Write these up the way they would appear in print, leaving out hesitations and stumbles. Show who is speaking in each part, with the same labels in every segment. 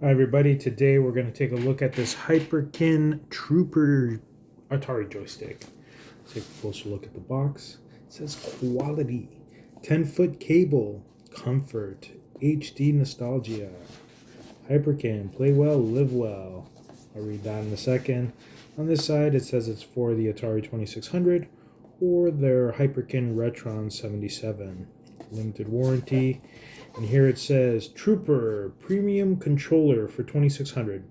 Speaker 1: Hi everybody, today we're going to take a look at this Hyperkin Trooper Atari joystick. Let's take a closer look at the box. It says quality, 10-foot cable, comfort, HD nostalgia. Hyperkin, play well, live well. I'll read that in a second. On this side it says it's for the Atari 2600 or their Hyperkin Retron 77. Limited warranty. And here it says Trooper Premium Controller for 2600.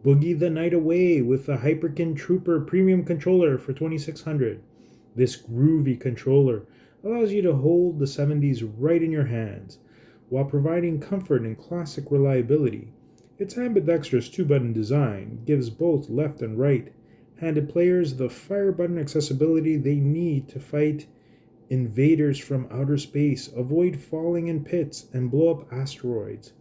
Speaker 1: Boogie the night away with the Hyperkin Trooper Premium Controller for 2600. This groovy controller allows you to hold the 70s right in your hands while providing comfort and classic reliability. Its ambidextrous two-button design gives both left and right-handed players the fire button accessibility they need to fight invaders from outer space, avoid falling in pits, and blow up asteroids.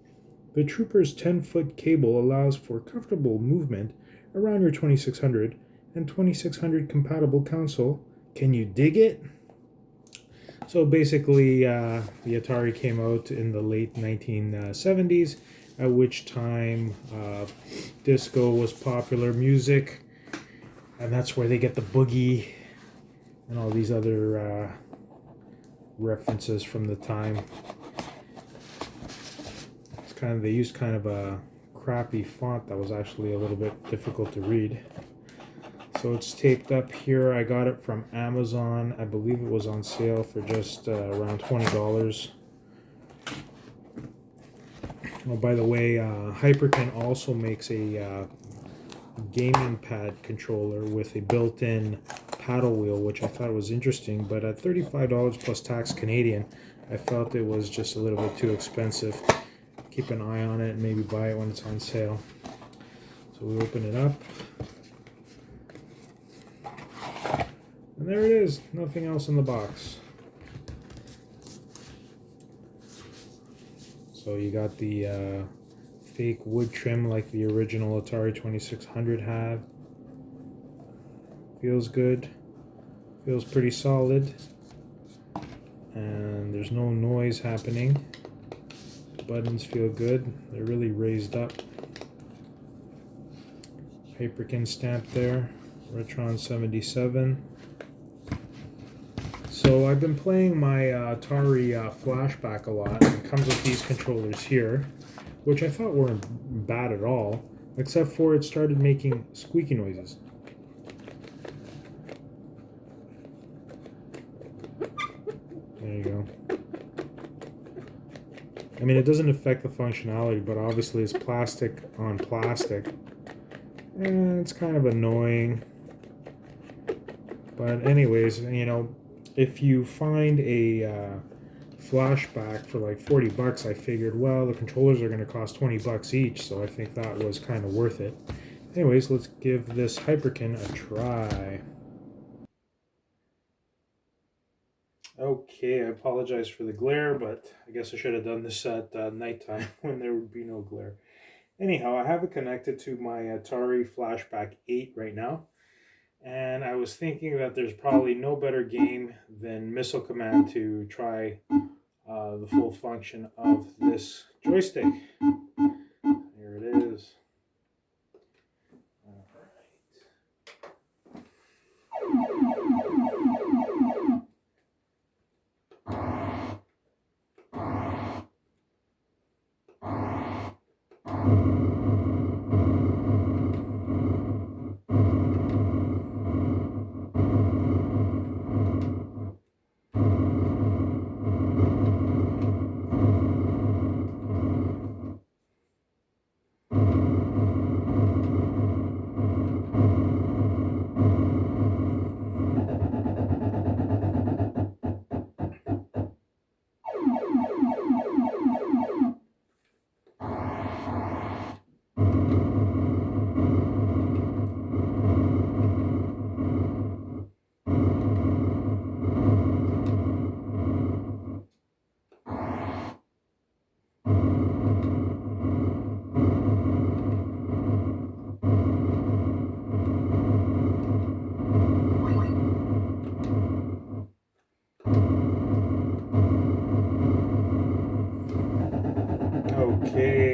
Speaker 1: The Trooper's 10-foot cable allows for comfortable movement around your 2600 and 2600 compatible console. Can you dig it? So basically, the Atari came out in the late 1970s, at which time disco was popular music, and that's where they get the boogie and all these other references from the time. They used kind of a crappy font that was actually a little bit difficult to read. So it's taped up here. I got it from Amazon. I believe it was on sale for just around $20. Oh, by the way, Hyperkin also makes a gaming pad controller with a built-in paddle wheel, which I thought was interesting, but at $35 plus tax Canadian, I felt it was just a little bit too expensive. Keep an eye on it and maybe buy it when it's on sale. So we open it up, and there it is. Nothing else in the box. So you got the fake wood trim like the original Atari 2600 had. Feels good. Feels pretty solid. And there's no noise happening. The buttons feel good. They're really raised up. Hyperkin stamp there. Retron 77. So I've been playing my Atari Flashback a lot. It comes with these controllers here, which I thought weren't bad at all, except for it started making squeaky noises. There you go. I mean, it doesn't affect the functionality, but obviously it's plastic on plastic, and it's kind of annoying. But anyways, you know, if you find a Flashback for like $40, I figured, well, the controllers are going to cost $20 each, so I think that was kind of worth it. Anyways, let's give this Hyperkin a try. Okay, I apologize for the glare, but I guess I should have done this at nighttime when there would be no glare. Anyhow, I have it connected to my Atari Flashback 8 right now, and I was thinking that there's probably no better game than Missile Command to try the full function of this joystick. Here it is. All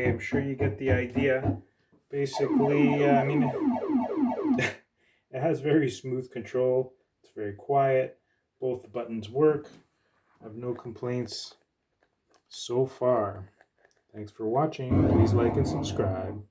Speaker 1: I'm sure you get the idea. Basically, I mean, it has very smooth control. It's very quiet. Both buttons work. I have no complaints so far. Thanks for watching. Please like and subscribe.